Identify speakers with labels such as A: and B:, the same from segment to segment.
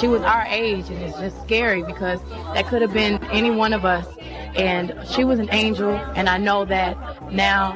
A: she was our age, and it's just scary because that could have been any one of us. And she was an angel, and I know that now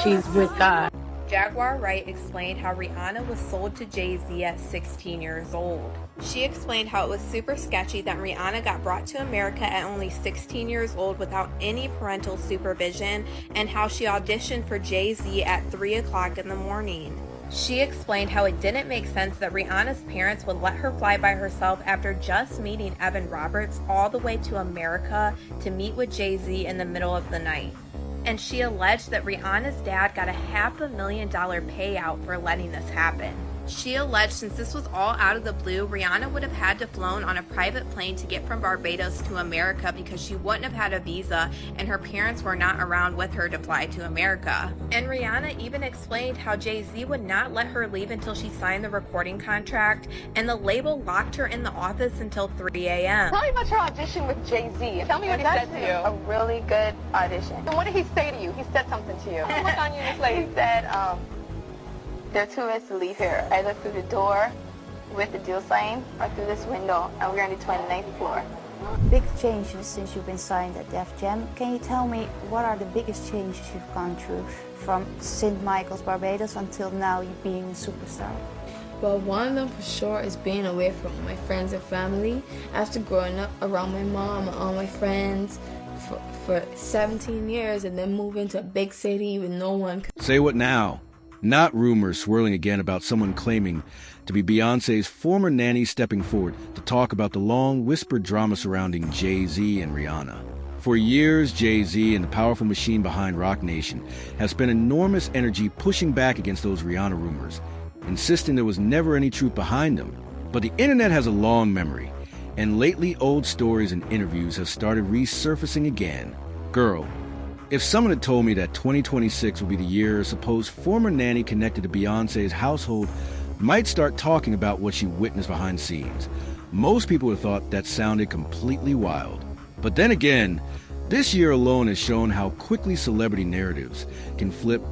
A: she's with God.
B: Jaguar Wright explained how Rihanna was sold to Jay Z at 16 years old. She explained how it was super sketchy that Rihanna got brought to America at only 16 years old without any parental supervision, and how she auditioned for Jay Z at 3 o'clock in the morning. She explained how it didn't make sense that Rihanna's parents would let her fly by herself after just meeting Evan Roberts all the way to America to meet with Jay Z in the middle of the night. And she alleged that Rihanna's dad got a $500,000 payout for letting this happen. She alleged since this was all out of the blue, Rihanna would have had to flown on a private plane to get from Barbados to America because she wouldn't have had a visa and her parents were not around with her to fly to America. And Rihanna even explained how Jay Z would not let her leave until she signed the recording contract, and the label locked her in the office until 3 a.m.
C: Tell me about your audition with Jay Z. Tell me what he said to you.
D: A really good audition.
C: And what did he say to you? He said something to you. What's on you this lady?
D: He said, there are two ways to leave here, either through the door with the deal sign or through this window, and we're on the 29th floor.
E: Big changes since you've been signed at Def Jam. Can you tell me what are the biggest changes you've gone through from St. Michael's, Barbados until now you being a superstar?
F: Well, one of them for sure is being away from my friends and family. After growing up around my mom and all my friends for 17 years and then moving to a big city with no one.
G: Say what now? Not rumors swirling again about someone claiming to be Beyonce's former nanny stepping forward to talk about the long whispered drama surrounding Jay Z and Rihanna. For years, Jay Z and the powerful machine behind Roc Nation have spent enormous energy pushing back against those Rihanna rumors, insisting there was never any truth behind them. But the internet has a long memory, and lately old stories and interviews have started resurfacing again. Girl, if someone had told me that 2026 would be the year a supposed former nanny connected to Beyonce's household might start talking about what she witnessed behind scenes, most people would have thought that sounded completely wild. But then again, this year alone has shown how quickly celebrity narratives can flip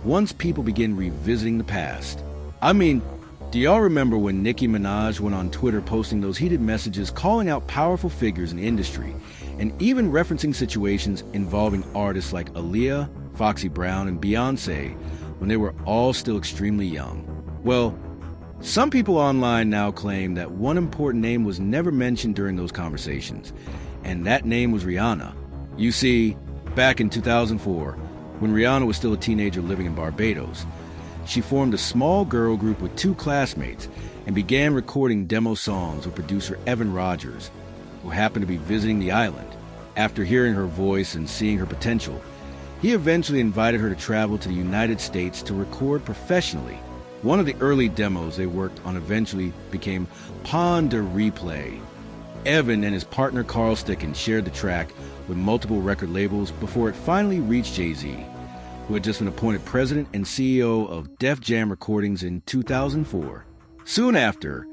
G: once people begin revisiting the past. I mean, do y'all remember when Nicki Minaj went on Twitter posting those heated messages calling out powerful figures in the industry and even referencing situations involving artists like Aaliyah, Foxy Brown, and Beyonce when they were all still extremely young? Well, some people online now claim that one important name was never mentioned during those conversations, and that name was Rihanna. You see, back in 2004, when Rihanna was still a teenager living in Barbados, she formed a small girl group with two classmates and began recording demo songs with producer Evan Rogers, who happened to be visiting the island. After hearing her voice and seeing her potential, he eventually invited her to travel to the United States to record professionally. One of the early demos they worked on eventually became Pon de Replay. Evan and his partner Carl Sticken shared the track with multiple record labels before it finally reached Jay Z, who had just been appointed president and CEO of Def Jam Recordings in 2004. Soon after,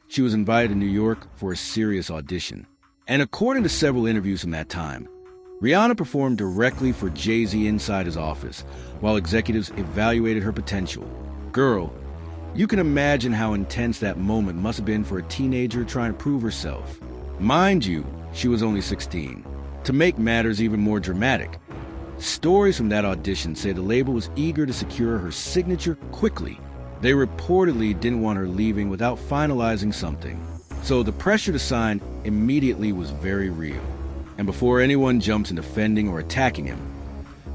G: she was invited to New York for a serious audition. And according to several interviews from that time, Rihanna performed directly for Jay Z inside his office while executives evaluated her potential. Girl, you can imagine how intense that moment must have been for a teenager trying to prove herself. Mind you, she was only 16. To make matters even more dramatic, stories from that audition say the label was eager to secure her signature quickly. They reportedly didn't want her leaving without finalizing something. So the pressure to sign immediately was very real. And before anyone jumps in defending or attacking him,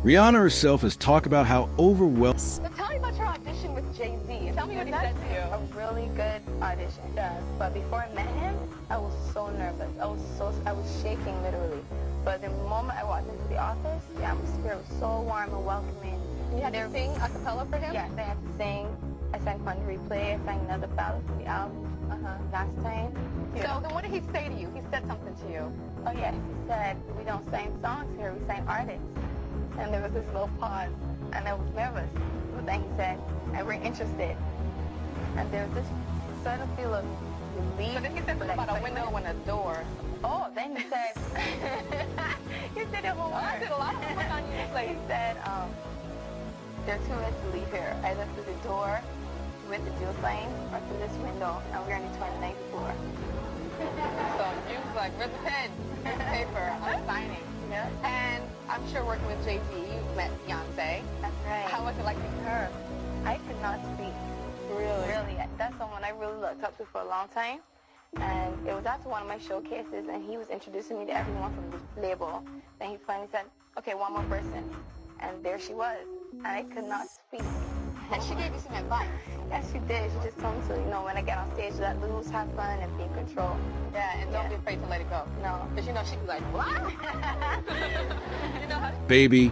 G: Rihanna herself has talked about how overwhelmed.
C: So tell me about your audition with Jay Z. Tell me what he said to you.
D: A really good audition.
C: Yes.
D: But before I met him, I was so nervous. I was shaking literally. But the moment I walked into the office, the atmosphere was so warm and welcoming.
C: You had to sing a cappella for him?
D: Yes, I had to sing. I sang Pon de Replay. I sang another ballad for the album last time.
C: So then what did he say to you? He said something to you.
D: Oh yes, he said, we don't sign songs here, we sign artists. And there was this little pause, and I was nervous. But then he said, and we're interested. And there was this sort of feel of relief.
C: So then he said something about a window and a door.
D: Oh, then he said, he said it whole
C: I did a lot of work on you this lady.
D: He said, there are two ways to leave here, either through the door with the deal sign or through this window, and we're on the 29th floor.
C: like, where's the pen? Where's the paper? I'm signing.
D: Yeah.
C: And I'm sure working with Jay Z, you met Beyonce.
D: That's right.
C: How was it like meeting her?
D: I could not speak.
C: Really?
D: Really. That's someone I really looked up to for a long time. And it was after one of my showcases, and he was introducing me to everyone from the label. Then he finally said, okay, one more person. And there she was. And I could not speak.
C: And she gave you some advice.
D: Yes, she did. She just told me to, when I get on stage, let loose, have fun, and be in control.
C: Yeah, and don't be afraid to let it go.
D: No.
C: Because she'd be like, what? You know how
G: Baby.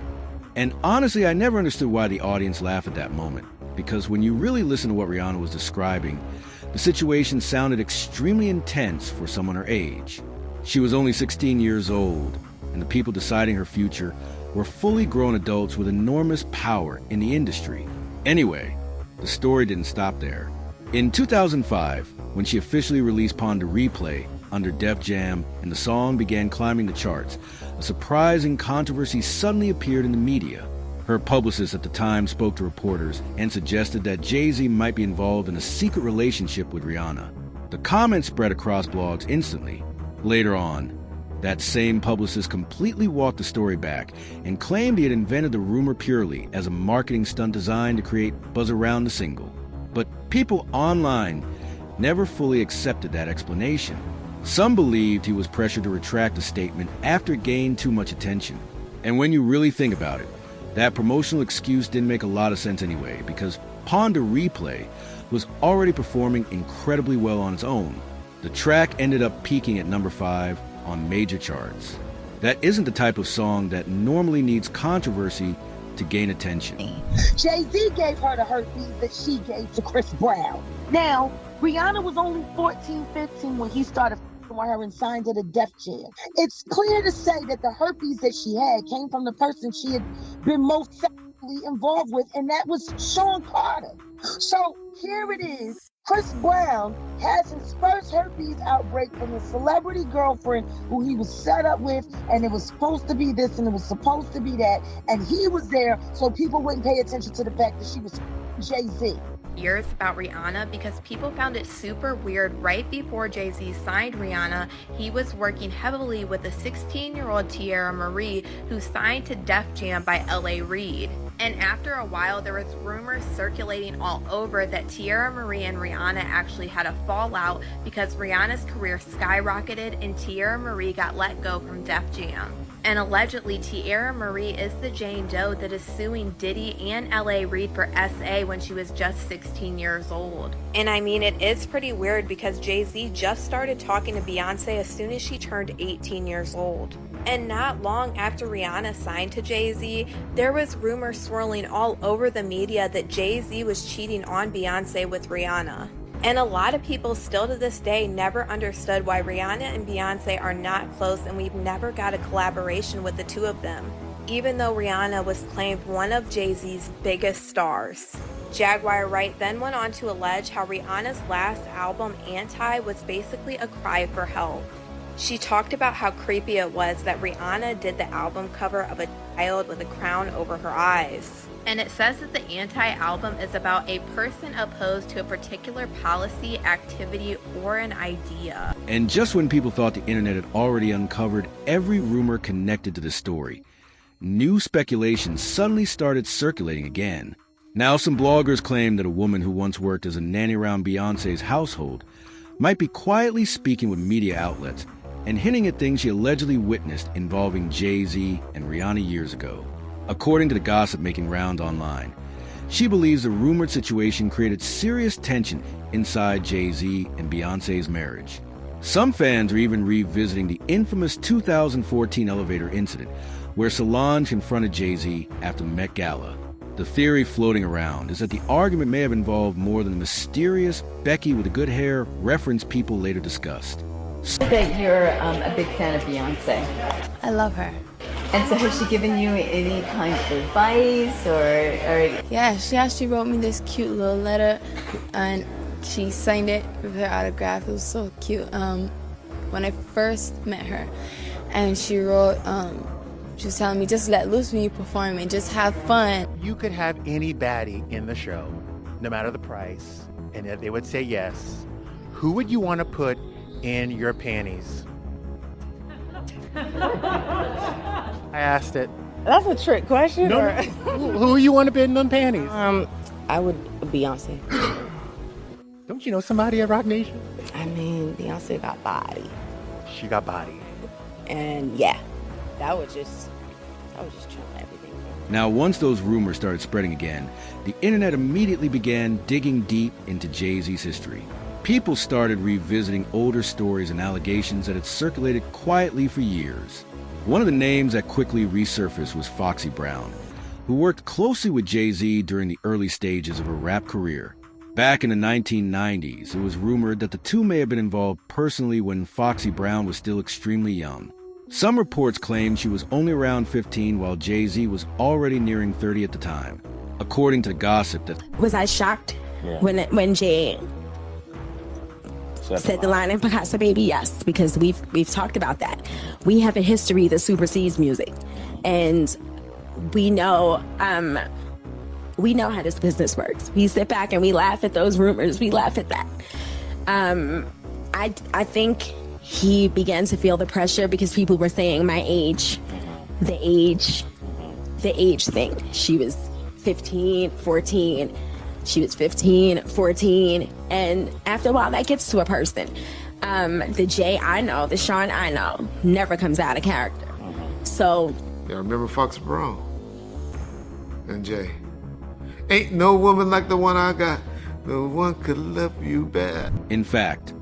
G: And honestly, I never understood why the audience laughed at that moment. Because when you really listen to what Rihanna was describing, the situation sounded extremely intense for someone her age. She was only 16 years old, and the people deciding her future were fully grown adults with enormous power in the industry. Anyway, the story didn't stop there. In 2005, when she officially released Pon de Replay under Def Jam and the song began climbing the charts, a surprising controversy suddenly appeared in the media. Her publicist at the time spoke to reporters and suggested that Jay Z might be involved in a secret relationship with Rihanna. The comments spread across blogs instantly. Later on, that same publicist completely walked the story back and claimed he had invented the rumor purely as a marketing stunt designed to create buzz around the single. But people online never fully accepted that explanation. Some believed he was pressured to retract the statement after it gained too much attention. And when you really think about it, that promotional excuse didn't make a lot of sense anyway, because Pon de Replay was already performing incredibly well on its own. The track ended up peaking at number 5 on major charts. That isn't the type of song that normally needs controversy to gain attention.
H: Jay Z gave her the herpes that she gave to Chris Brown. Now, Rihanna was only 14, 15 when he started with her and signed to the Def Jam. It's clear to say that the herpes that she had came from the person she had been most sexually involved with, and that was Sean Carter. So here it is. Chris Brown has his first herpes outbreak from his celebrity girlfriend who he was set up with, and it was supposed to be this and it was supposed to be that, and he was there so people wouldn't pay attention to the fact that she was Jay Z.
B: Years about Rihanna because people found it super weird. Right before Jay Z signed Rihanna, he was working heavily with a 16-year-old Tierra Marie who signed to Def Jam by L.A. Reid. And after a while, there was rumors circulating all over that Tierra Marie and Rihanna actually had a fallout because Rihanna's career skyrocketed and Tierra Marie got let go from Def Jam. And allegedly, Tierra Marie is the Jane Doe that is suing Diddy and L.A. Reid for SA when she was just 16 years old. And I mean, it is pretty weird because Jay Z just started talking to Beyonce as soon as she turned 18 years old. And not long after Rihanna signed to Jay Z, there was rumors swirling all over the media that Jay Z was cheating on Beyonce with Rihanna. And a lot of people still to this day never understood why Rihanna and Beyonce are not close, and we've never got a collaboration with the two of them, even though Rihanna was claimed one of Jay-Z's biggest stars. Jaguar Wright then went on to allege how Rihanna's last album, Anti, was basically a cry for help. She talked about how creepy it was that Rihanna did the album cover of a child with a crown over her eyes. And it says that the Anti-album is about a person opposed to a particular policy, activity, or an idea.
G: And just when people thought the internet had already uncovered every rumor connected to this story, new speculation suddenly started circulating again. Now some bloggers claim that a woman who once worked as a nanny around Beyonce's household might be quietly speaking with media outlets and hinting at things she allegedly witnessed involving Jay Z and Rihanna years ago. According to the gossip making round online, she believes the rumored situation created serious tension inside Jay Z and Beyonce's marriage. Some fans are even revisiting the infamous 2014 elevator incident where Solange confronted Jay Z after the Met Gala. The theory floating around is that the argument may have involved more than the mysterious Becky with the good hair reference people later discussed.
I: That you're a big fan of Beyonce.
F: I love her.
I: And so has she given you any kind of advice or...
F: Yeah, she actually wrote me this cute little letter and she signed it with her autograph. It was so cute. When I first met her, and she wrote, she was telling me, just let loose when you perform and just have fun.
J: You could have any baddie in the show, no matter the price, and if they would say yes. Who would you want to put in your panties? I asked it.
K: That's a trick question.
J: No,
K: or?
J: who you want to bid on panties?
K: I would Beyonce.
J: Don't you know somebody at Rock Nation?
K: I mean, Beyonce got body.
J: She got body.
K: And yeah, that was just trump everything.
G: Now, once those rumors started spreading again, the internet immediately began digging deep into Jay Z's history. People started revisiting older stories and allegations that had circulated quietly for years. One of the names that quickly resurfaced was Foxy Brown, who worked closely with Jay Z during the early stages of her rap career. Back in the 1990s, it was rumored that the two may have been involved personally when Foxy Brown was still extremely young. Some reports claimed she was only around 15 while Jay Z was already nearing 30 at the time. According to the gossip that...
L: Was I shocked when Jay said the line in Picasso Baby? Yes, because we've talked about that. We have a history that supersedes music, and we know how this business works. We sit back and we laugh at those rumors. We laugh at that. I think he began to feel the pressure because people were saying my age, the age thing. She was 15, 14. She was 15, 14. And after a while, that gets to a person. The Jay I know, the Sean I know, never comes out of character. So.
M: Yeah, I remember Foxy Brown and Jay. Ain't no woman like the one I got. No one could love you bad.
G: In fact,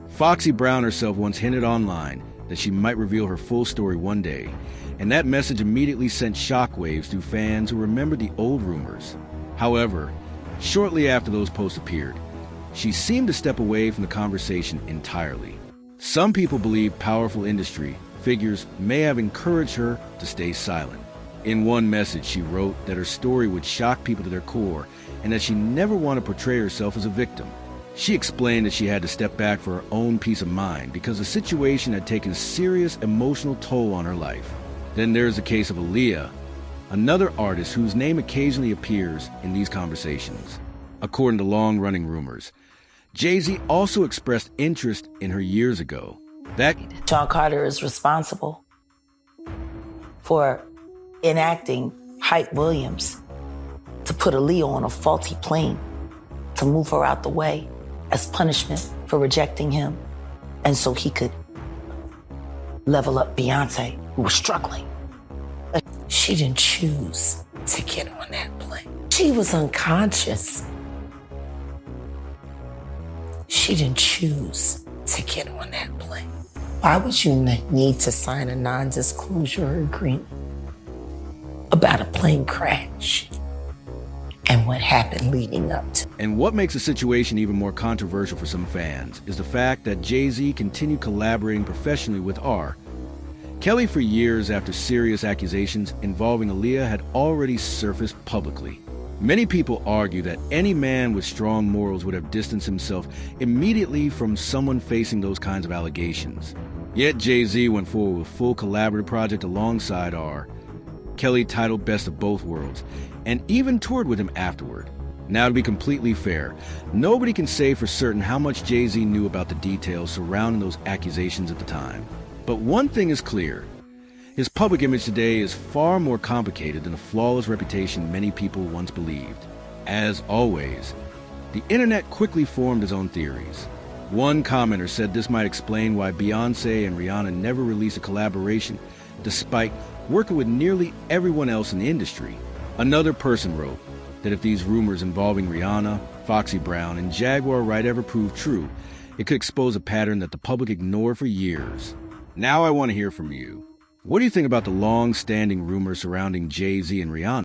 G: Foxy Brown herself once hinted online that she might reveal her full story one day, and that message immediately sent shockwaves through fans who remembered the old rumors. However, shortly after those posts appeared, she seemed to step away from the conversation entirely. Some people believe powerful industry figures may have encouraged her to stay silent. In one message, she wrote that her story would shock people to their core and that she never wanted to portray herself as a victim. She explained that she had to step back for her own peace of mind because the situation had taken a serious emotional toll on her life. Then there's the case of Aaliyah, another artist whose name occasionally appears in these conversations. According to long-running rumors, Jay Z also expressed interest in her years ago. That
N: Sean Carter is responsible for enacting Hype Williams to put Aaliyah on a faulty plane to move her out the way as punishment for rejecting him, and so he could level up Beyonce, who was struggling. She didn't choose to get on that plane. She was unconscious. She didn't choose to get on that plane. Why would you need to sign a non-disclosure agreement about a plane crash and what happened leading up to?
G: And what makes the situation even more controversial for some fans is the fact that Jay Z continued collaborating professionally with R. Kelly, for years after serious accusations involving Aaliyah had already surfaced publicly. Many people argue that any man with strong morals would have distanced himself immediately from someone facing those kinds of allegations. Yet Jay Z went forward with a full collaborative project alongside R. Kelly titled Best of Both Worlds, and even toured with him afterward. Now, to be completely fair, nobody can say for certain how much Jay Z knew about the details surrounding those accusations at the time. But one thing is clear. His public image today is far more complicated than the flawless reputation many people once believed. As always, the internet quickly formed its own theories. One commenter said this might explain why Beyonce and Rihanna never released a collaboration, despite working with nearly everyone else in the industry. Another person wrote that if these rumors involving Rihanna, Foxy Brown, and Jaguar Wright ever proved true, it could expose a pattern that the public ignored for years. Now I want to hear from you. What do you think about the long-standing rumors surrounding Jay Z and Rihanna?